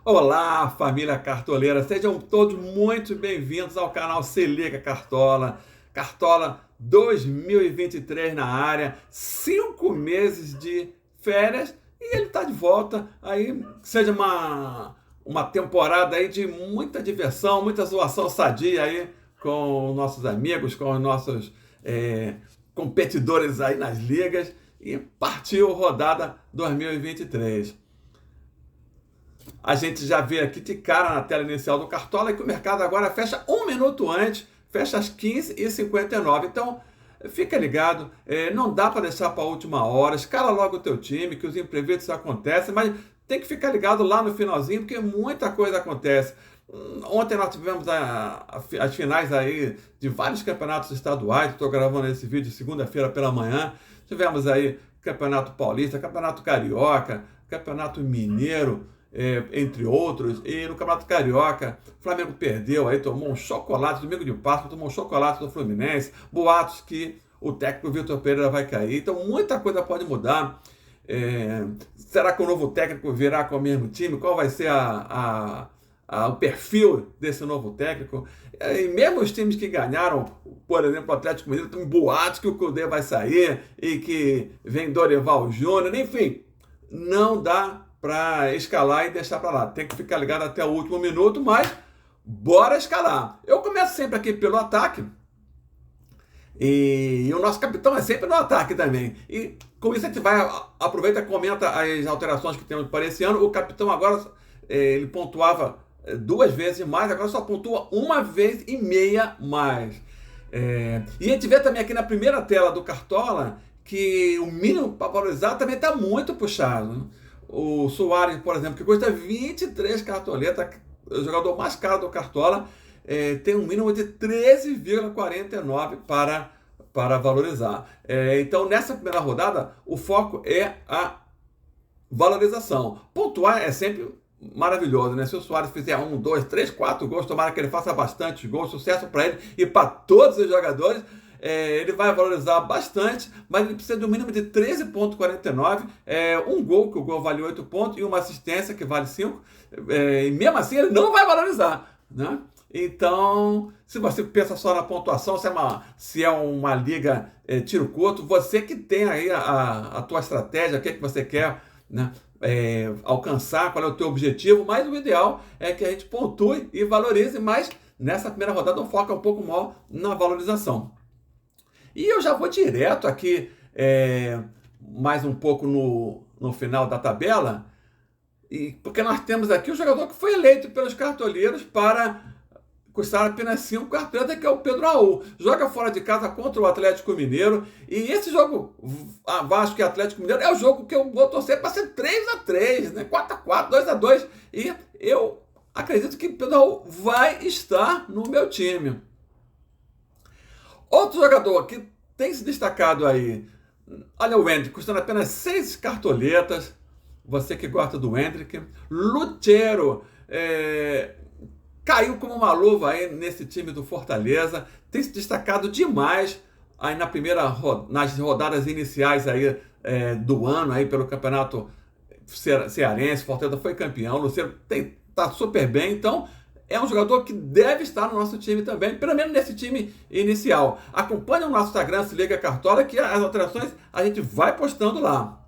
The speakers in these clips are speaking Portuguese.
Olá, família cartoleira, sejam todos muito bem-vindos ao canal Se Liga Cartola. Cartola 2023 na área, 5 meses de férias e ele está de volta. Aí seja uma temporada aí de muita diversão, muita zoação sadia aí com nossos amigos, com os nossos competidores aí nas ligas. E partiu rodada 2023. A gente já vê aqui de cara na tela inicial do Cartola que o mercado agora fecha 1 minuto antes, fecha às 15h59. Então, fica ligado, não dá para deixar para a última hora, escala logo o teu time, que os imprevistos acontecem, mas tem que ficar ligado lá no finalzinho, porque muita coisa acontece. Ontem nós tivemos as finais aí de vários campeonatos estaduais, estou gravando esse vídeo segunda-feira pela manhã. Tivemos aí Campeonato Paulista, Campeonato Carioca, Campeonato Mineiro, entre outros. E no Campeonato Carioca, o Flamengo perdeu, aí tomou um chocolate, domingo de Páscoa, tomou um chocolate do Fluminense, boatos que o técnico Vitor Pereira vai cair. Então muita coisa pode mudar. Será que o novo técnico virá com o mesmo time? Qual vai ser o perfil desse novo técnico? E mesmo os times que ganharam, por exemplo, o Atlético Mineiro, tem boatos que o Cudê vai sair e que vem Dorival Júnior, enfim, não dá para escalar e deixar para lá. Tem que ficar ligado até o último minuto, mas bora escalar. Eu começo sempre aqui pelo ataque e o nosso capitão é sempre no ataque também. E com isso a gente vai, aproveita e comenta as alterações que temos para esse ano. O capitão agora, ele pontuava 2 vezes mais, agora só pontua 1,5 vezes mais. E a gente vê também aqui na primeira tela do Cartola que o mínimo para valorizar também está muito puxado. O Suárez, por exemplo, que custa 23 cartoletas, o jogador mais caro do Cartola, tem um mínimo de 13,49 para valorizar. Então, nessa primeira rodada, o foco é a valorização. Pontuar é sempre maravilhoso, né? Se o Suárez fizer 1, 2, 3, 4 gols, tomara que ele faça bastante gols, sucesso para ele e para todos os jogadores. Ele vai valorizar bastante, mas ele precisa de um mínimo de 13,49, um gol, que o gol vale 8 pontos, e uma assistência, que vale 5, e mesmo assim ele não vai valorizar, né? Então, se você pensa só na pontuação, se é uma liga tiro curto, você que tem aí a tua estratégia, o que você quer, né, alcançar, qual é o teu objetivo, mas o ideal é que a gente pontue e valorize, mas nessa primeira rodada o foco é um pouco maior na valorização. E eu já vou direto aqui, mais um pouco no final da tabela, porque nós temos aqui o jogador que foi eleito pelos cartoleiros para custar apenas 5 cartoletas, que é o Pedro Raul. Joga fora de casa contra o Atlético Mineiro, e esse jogo, Vasco e Atlético Mineiro, é o jogo que eu vou torcer para ser 3-3, né? 4-4, 2-2, e eu acredito que o Pedro Raul vai estar no meu time. Outro jogador que tem se destacado aí, olha o Hendrick, custando apenas 6 cartoletas. Você que gosta do Hendrick. Lutero caiu como uma luva aí nesse time do Fortaleza. Tem se destacado demais aí nas rodadas iniciais aí, do ano aí pelo Campeonato Cearense. Fortaleza foi campeão. Lutero está super bem, então é um jogador que deve estar no nosso time também, pelo menos nesse time inicial. Acompanhe o nosso Instagram, Se Liga Cartola, que as alterações a gente vai postando lá.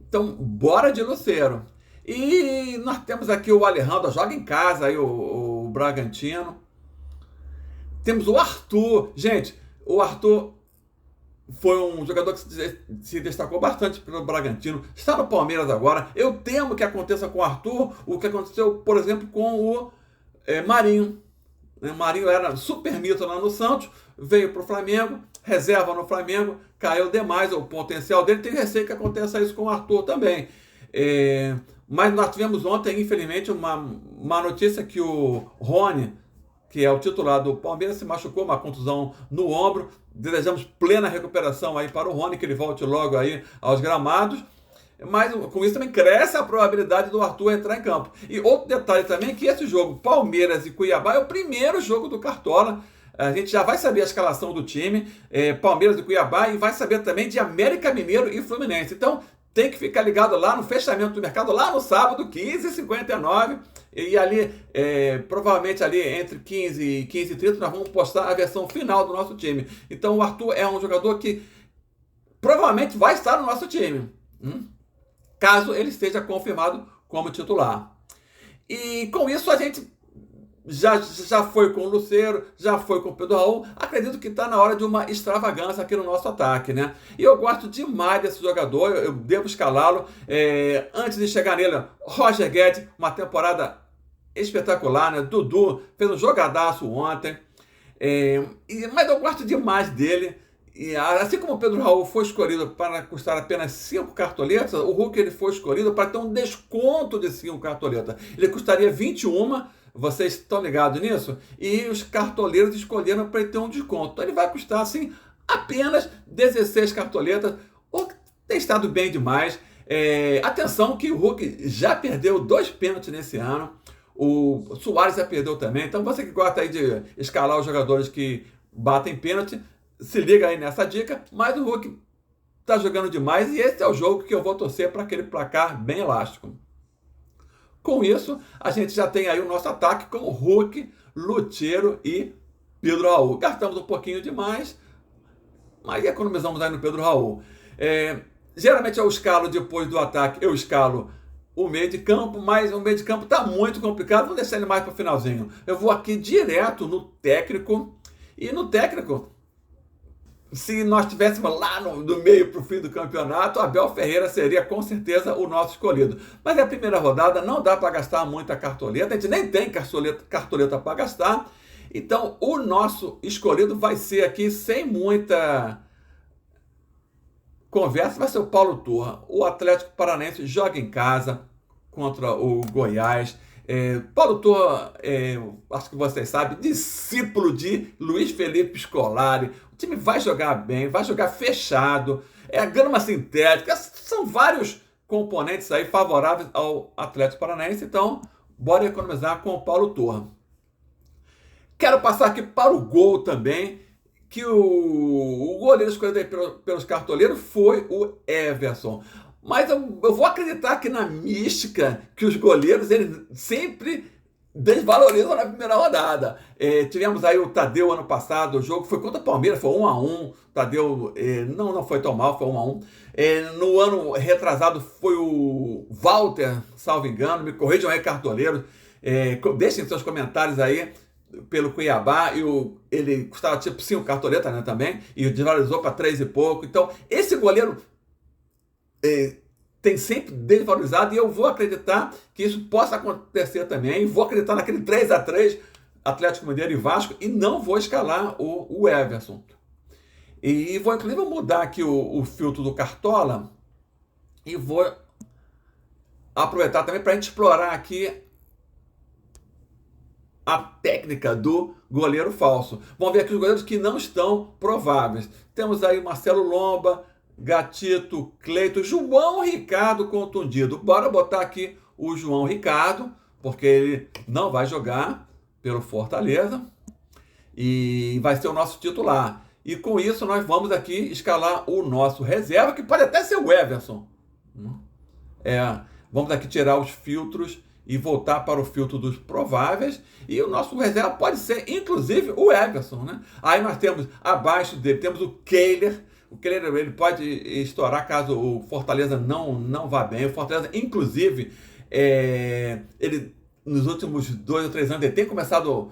Então, bora de Lucero. E nós temos aqui o Alejandro, joga em casa, aí o Bragantino. Temos o Arthur. Gente, o Arthur foi um jogador que se destacou bastante pelo Bragantino. Está no Palmeiras agora. Eu temo que aconteça com o Arthur o que aconteceu, por exemplo, com o Marinho. Marinho era super mito lá no Santos, veio para o Flamengo, reserva no Flamengo, caiu demais o potencial dele. Tem receio que aconteça isso com o Arthur também. Mas nós tivemos ontem, infelizmente, uma notícia que o Rony, que é o titular do Palmeiras, se machucou, uma contusão no ombro. Desejamos plena recuperação aí para o Rony, que ele volte logo aí aos gramados. Mas com isso também cresce a probabilidade do Arthur entrar em campo. E outro detalhe também é que esse jogo, Palmeiras e Cuiabá, é o primeiro jogo do Cartola. A gente já vai saber a escalação do time, Palmeiras e Cuiabá, e vai saber também de América Mineiro e Fluminense. Então, tem que ficar ligado lá no fechamento do mercado, lá no sábado, 15h59. E ali, provavelmente ali entre 15 e 15h30, nós vamos postar a versão final do nosso time. Então o Arthur é um jogador que provavelmente vai estar no nosso time, caso ele esteja confirmado como titular. E com isso a gente já foi com o Lucero, já foi com o Pedro Raul. Acredito que está na hora de uma extravagância aqui no nosso ataque, né? E eu gosto demais desse jogador, eu devo escalá-lo. Antes de chegar nele, Roger Guedes, uma temporada espetacular, né? Dudu fez um jogadaço ontem. Mas eu gosto demais dele. E assim como o Pedro Raul foi escolhido para custar apenas 5 cartoletas, o Hulk ele foi escolhido para ter um desconto de 5 cartoletas. Ele custaria 21, vocês estão ligados nisso? E os cartoleiros escolheram para ele ter um desconto. Então ele vai custar assim apenas 16 cartoletas. Tem estado bem demais. Atenção que o Hulk já perdeu 2 pênaltis nesse ano. O Suárez já perdeu também. Então você que gosta aí de escalar os jogadores que batem pênalti, se liga aí nessa dica. Mas o Hulk está jogando demais e esse é o jogo que eu vou torcer para aquele placar bem elástico. Com isso, a gente já tem aí o nosso ataque com o Hulk, Lucero e Pedro Raul. Gastamos um pouquinho demais, mas economizamos aí no Pedro Raul. Geralmente eu escalo depois do ataque, eu escalo o meio de campo, mas o meio de campo está muito complicado, vou deixar ele mais para o finalzinho. Eu vou aqui direto no técnico, e no técnico, se nós estivéssemos lá do meio para o fim do campeonato, Abel Ferreira seria com certeza o nosso escolhido. Mas é a primeira rodada, não dá para gastar muita cartoleta, a gente nem tem cartoleta para gastar. Então o nosso escolhido vai ser aqui sem muita conversa, vai ser o Paulo Turra. O Atlético Paranaense joga em casa contra o Goiás. Paulo Turra, acho que vocês sabem, discípulo de Luiz Felipe Scolari. O time vai jogar bem, vai jogar fechado, a grama sintética, são vários componentes aí favoráveis ao Atlético Paranaense, então bora economizar com o Paulo Turra. Quero passar aqui para o gol também, que o goleiro escolhido aí pelos cartoleiros foi o Everson. Mas eu vou acreditar que na mística que os goleiros eles sempre desvalorizam na primeira rodada. Tivemos aí o Tadeu ano passado, o jogo foi contra o Palmeiras, foi 1-1. Tadeu não foi tão mal, foi 1-1. No ano retrasado foi o Walter, salvo engano, me corrijam aí, cartoleiros. Deixem seus comentários aí pelo Cuiabá, ele custava tipo 5 cartoletas, né, também, e desvalorizou para 3 e pouco. Então, esse goleiro tem sempre desvalorizado, e eu vou acreditar que isso possa acontecer também. Vou acreditar naquele 3-3 Atlético Mineiro e Vasco, e não vou escalar o Everson. E vou inclusive mudar aqui o filtro do Cartola, e vou aproveitar também para a gente explorar aqui a técnica do goleiro falso. Vamos ver aqui os goleiros que não estão prováveis. Temos aí Marcelo Lomba, Gatito, Cleito, João Ricardo contundido. Bora botar aqui o João Ricardo, porque ele não vai jogar pelo Fortaleza e vai ser o nosso titular. E com isso nós vamos aqui escalar o nosso reserva, que pode até ser o Everson. Vamos aqui tirar os filtros e voltar para o filtro dos prováveis, e o nosso reserva pode ser inclusive o Everson, né? Aí nós temos abaixo dele, temos o Kehler. O Kehler ele pode estourar caso o Fortaleza não vá bem. O Fortaleza, inclusive, ele nos últimos 2 ou 3 anos ele tem começado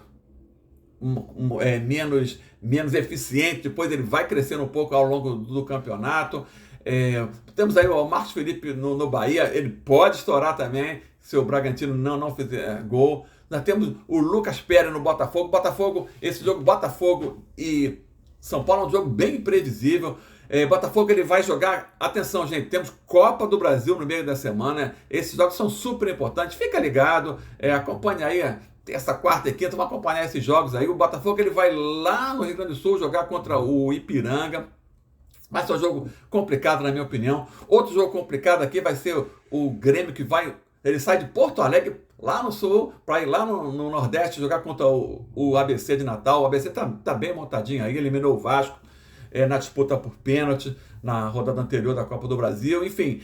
menos eficiente, depois ele vai crescendo um pouco ao longo do campeonato. Temos aí o Marcos Felipe no Bahia, ele pode estourar também se o Bragantino não fizer gol. Nós temos o Lucas Pérez no Botafogo. Esse jogo Botafogo e São Paulo é um jogo bem imprevisível. Botafogo ele vai jogar, atenção gente, temos Copa do Brasil no meio da semana, esses jogos são super importantes, fica ligado, acompanha aí, terça, quarta e quinta, vamos acompanhar esses jogos aí. O Botafogo ele vai lá no Rio Grande do Sul jogar contra o Ipiranga, vai ser um jogo complicado na minha opinião. Outro jogo complicado aqui vai ser o Grêmio, que ele sai de Porto Alegre, lá no Sul, para ir lá no Nordeste jogar contra o ABC de Natal. O ABC tá bem montadinho aí, eliminou o Vasco. na disputa por pênalti na rodada anterior da Copa do Brasil. Enfim,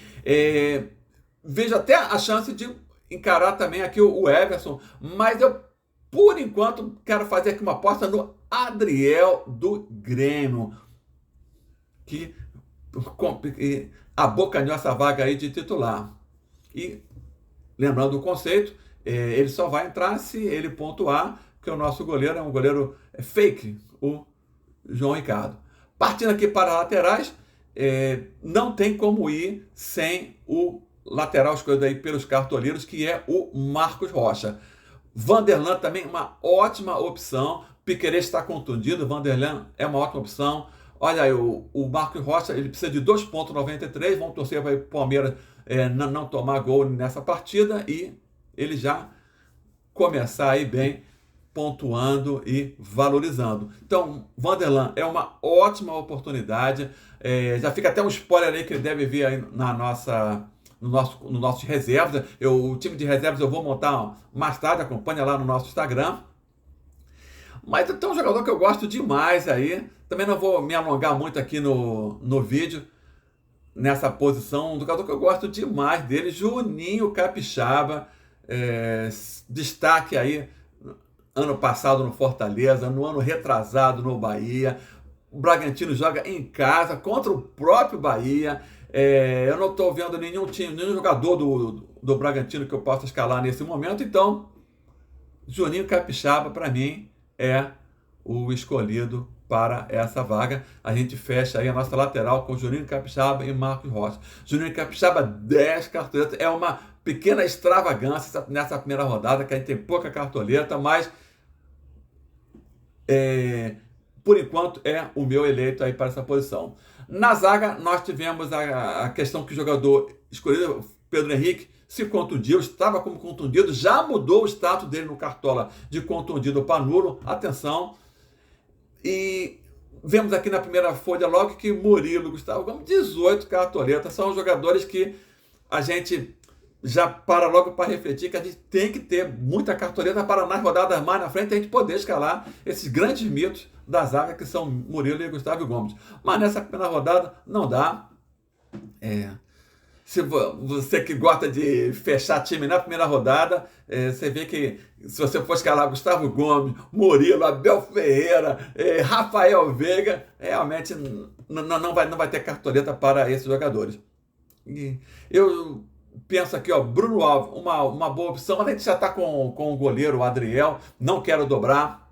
vejo até a chance de encarar também aqui o Everson, mas eu, por enquanto, quero fazer aqui uma aposta no Adriel do Grêmio, que abocanhou essa vaga aí de titular. E lembrando o conceito, ele só vai entrar se ele pontuar, porque o nosso goleiro é um goleiro fake, o João Ricardo. Partindo aqui para as laterais, não tem como ir sem o lateral escolhido aí pelos cartoleiros, que é o Marcos Rocha. Vanderlan também uma ótima opção. Piquerez está contundido, Vanderlan é uma ótima opção. Olha aí, o Marcos Rocha, ele precisa de 2,93. Vamos torcer para o Palmeiras não tomar gol nessa partida e ele já começar aí bem, pontuando e valorizando. Então, Vanderlan é uma ótima oportunidade. Já fica até um spoiler aí que ele deve vir aí no nosso reservas. O time de reservas eu vou montar mais tarde, acompanha lá no nosso Instagram. Mas tem um jogador que eu gosto demais aí. Também não vou me alongar muito aqui no vídeo, nessa posição. Um jogador que eu gosto demais dele, Juninho Capixaba. Destaque aí ano passado no Fortaleza, no ano retrasado no Bahia. O Bragantino joga em casa contra o próprio Bahia. Eu não estou vendo nenhum jogador do Bragantino que eu possa escalar nesse momento. Então, Juninho Capixaba, para mim, é o escolhido para essa vaga. A gente fecha aí a nossa lateral com Juninho Capixaba e Marcos Rocha. Juninho Capixaba, 10 cartoletas. É uma pequena extravagância nessa primeira rodada, que a gente tem pouca cartoleta, mas por enquanto é o meu eleito aí para essa posição. Na zaga, nós tivemos a questão que o jogador escolhido, Pedro Henrique, se contundiu, estava como contundido, já mudou o status dele no Cartola de contundido para nulo. Atenção. E vemos aqui na primeira folha logo que Murilo, Gustavo Gomes, 18 cartoletas. São jogadores que a gente já para logo para refletir que a gente tem que ter muita cartoleta para nas rodadas mais na frente a gente poder escalar esses grandes mitos da zaga que são Murilo e Gustavo Gomes. Mas nessa primeira rodada não dá. Se você que gosta de fechar time na primeira rodada, você vê que se você for escalar Gustavo Gomes, Murilo, Abel Ferreira, Rafael Veiga, realmente não vai ter cartoleta para esses jogadores. E eu penso aqui, Bruno Alves, uma boa opção, mas a gente já está com o goleiro, o Adriel, não quero dobrar.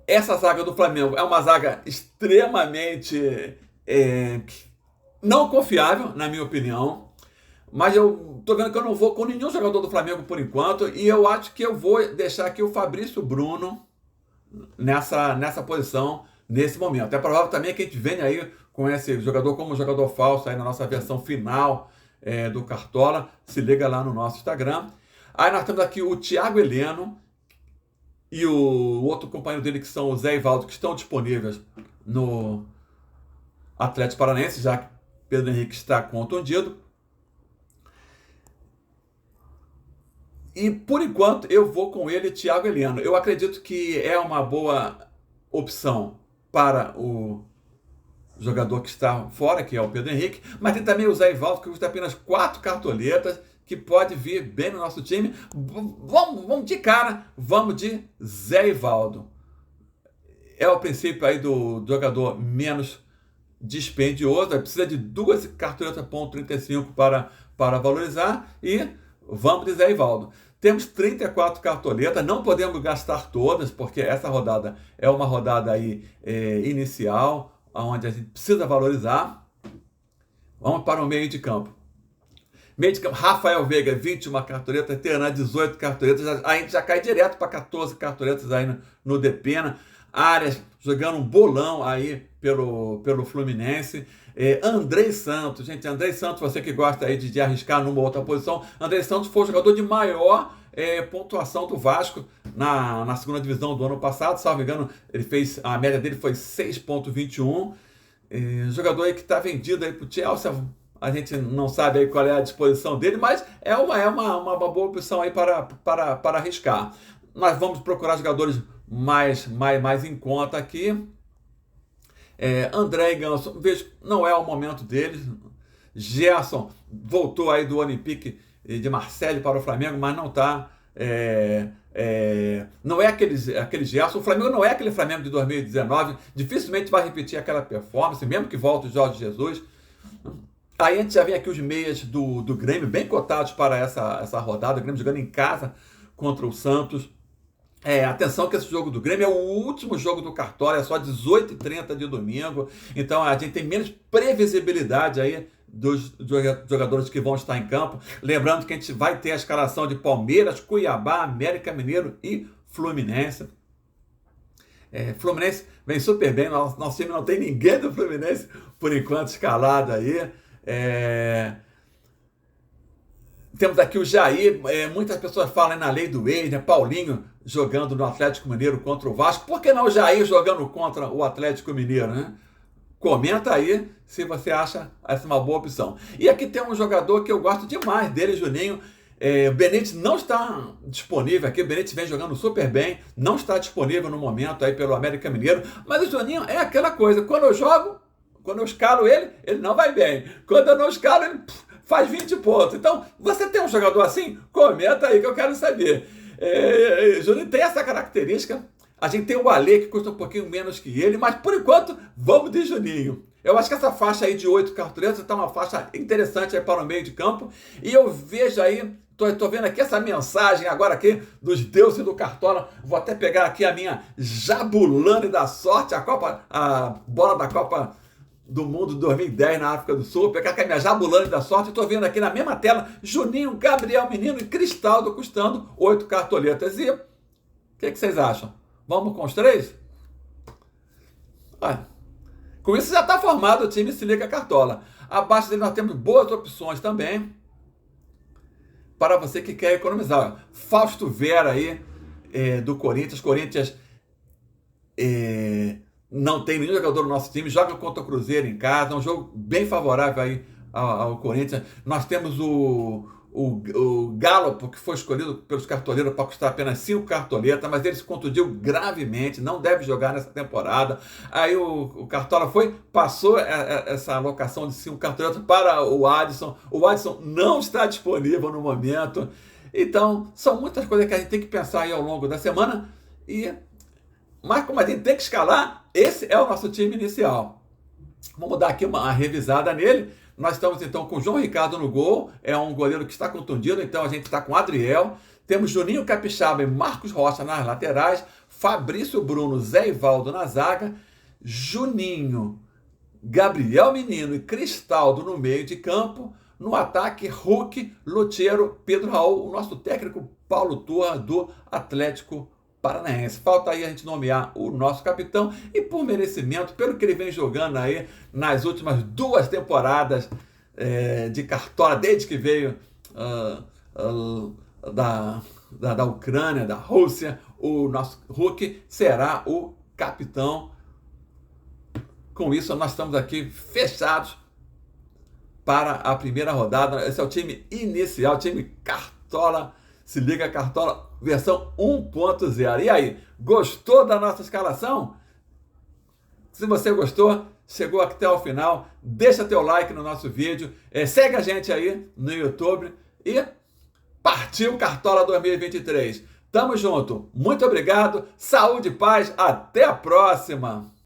Essa zaga do Flamengo é uma zaga extremamente não confiável, na minha opinião, mas eu tô vendo que eu não vou com nenhum jogador do Flamengo por enquanto, e eu acho que eu vou deixar aqui o Fabrício Bruno nessa posição, nesse momento. É provável também que a gente venha aí com esse jogador como jogador falso aí na nossa versão final do Cartola. Se liga lá no nosso Instagram. Aí nós temos aqui o Thiago Heleno e o outro companheiro dele, que são o Zé Ivaldo, que estão disponíveis no Atlético Paranaense, já que Pedro Henrique está contundido. E por enquanto eu vou com ele, Thiago Heleno. Eu acredito que é uma boa opção para o jogador que está fora, que é o Pedro Henrique, mas tem também o Zé Ivaldo, que custa apenas 4 cartoletas, que pode vir bem no nosso time. Vamos de cara, vamos de Zé Ivaldo. É o princípio aí do jogador menos dispendioso, precisa de 2 cartoletas .35 para valorizar, e vamos de Zé Ivaldo. Temos 34 cartoletas, não podemos gastar todas, porque essa rodada é uma rodada aí inicial, onde a gente precisa valorizar. Vamos para o meio de campo. Meio de campo, Rafael Veiga, 21 cartoletas, Teran, 18 cartoletas, a gente já cai direto para 14 cartoletas aí no Depena. Arias jogando um bolão aí pelo Fluminense. Andrei Santos, gente, Andrei Santos, você que gosta aí de arriscar numa outra posição, Andrei Santos foi o jogador de maior pontuação do Vasco na segunda divisão do ano passado, salvo engano, a média dele foi 6,21. Jogador aí que está vendido aí para o Chelsea, a gente não sabe aí qual é a disposição dele, mas é uma boa opção aí para arriscar. Nós vamos procurar jogadores mais em conta aqui. André e Ganso, vejo, não é o momento deles. Gerson voltou aí do Olympique de Marseille para o Flamengo, mas não está. Não é aquele Gerson. O Flamengo não é aquele Flamengo de 2019. Dificilmente vai repetir aquela performance, mesmo que volte o Jorge Jesus. Aí a gente já vem aqui os meias do Grêmio, bem cotados para essa rodada. O Grêmio jogando em casa contra o Santos. Atenção que esse jogo do Grêmio é o último jogo do Cartola, é só 18h30 de domingo, então a gente tem menos previsibilidade aí dos jogadores que vão estar em campo. Lembrando que a gente vai ter a escalação de Palmeiras, Cuiabá, América Mineiro e Fluminense. Fluminense vem super bem, nosso time não tem ninguém do Fluminense por enquanto escalado aí. Temos aqui o Jair, muitas pessoas falam na lei do ex, né? Paulinho jogando no Atlético Mineiro contra o Vasco. Por que não o Jair jogando contra o Atlético Mineiro, né? Comenta aí se você acha essa uma boa opção. E aqui tem um jogador que eu gosto demais dele, Juninho. O Benítez não está disponível aqui, o Benítez vem jogando super bem, não está disponível no momento aí pelo América Mineiro, mas o Juninho é aquela coisa, quando eu escalo ele não vai bem. Quando eu não escalo, ele faz 20 pontos. Então, você tem um jogador assim? Comenta aí que eu quero saber. Juninho tem essa característica. A gente tem o Alê, que custa um pouquinho menos que ele, mas por enquanto, vamos de Juninho. Eu acho que essa faixa aí de 8 cartuletas está uma faixa interessante aí para o meio de campo. E eu vejo aí, tô vendo aqui essa mensagem agora aqui dos deuses do Cartola. Vou até pegar aqui a minha Jabulani da sorte, a bola da Copa do Mundo 2010 na África do Sul, pegar aqui a minha Jabulani da sorte, estou vendo aqui na mesma tela, Juninho, Gabriel Menino e Cristaldo custando 8 cartoletas. E o que vocês acham? Vamos com os 3? Olha, com isso já está formado o time Se Liga Cartola. Abaixo dele nós temos boas opções também, para você que quer economizar. Fausto Vera aí, do Corinthians. Corinthians não tem nenhum jogador do nosso time, joga contra o Cruzeiro em casa, é um jogo bem favorável aí ao Corinthians. Nós temos o Galo, que foi escolhido pelos cartoleiros para custar apenas 5 cartoletas, mas ele se contundiu gravemente, não deve jogar nessa temporada. Aí o Cartola passou essa alocação de 5 cartoletas para o Adson. O Adson não está disponível no momento. Então, são muitas coisas que a gente tem que pensar aí ao longo da semana. Mas como a gente tem que escalar, esse é o nosso time inicial. Vamos dar aqui uma revisada nele. Nós estamos então com o João Ricardo no gol, é um goleiro que está contundido, então a gente está com Adriel. Temos Juninho Capixaba e Marcos Rocha nas laterais, Fabrício Bruno, Zé Ivaldo na zaga, Juninho, Gabriel Menino e Cristaldo no meio de campo. No ataque, Hulk, Lutero, Pedro Raul, o nosso técnico Paulo Turra do Atlético Paranaense. Falta aí a gente nomear o nosso capitão e por merecimento, pelo que ele vem jogando aí nas últimas 2 temporadas de Cartola, desde que veio da Ucrânia, da Rússia, o nosso Hulk será o capitão. Com isso, nós estamos aqui fechados para a primeira rodada. Esse é o time inicial, o time Cartola. Se Liga Cartola, versão 1.0. E aí, gostou da nossa escalação? Se você gostou, chegou até o final, deixa teu like no nosso vídeo, segue a gente aí no YouTube e partiu Cartola 2023. Tamo junto, muito obrigado, saúde e paz, até a próxima!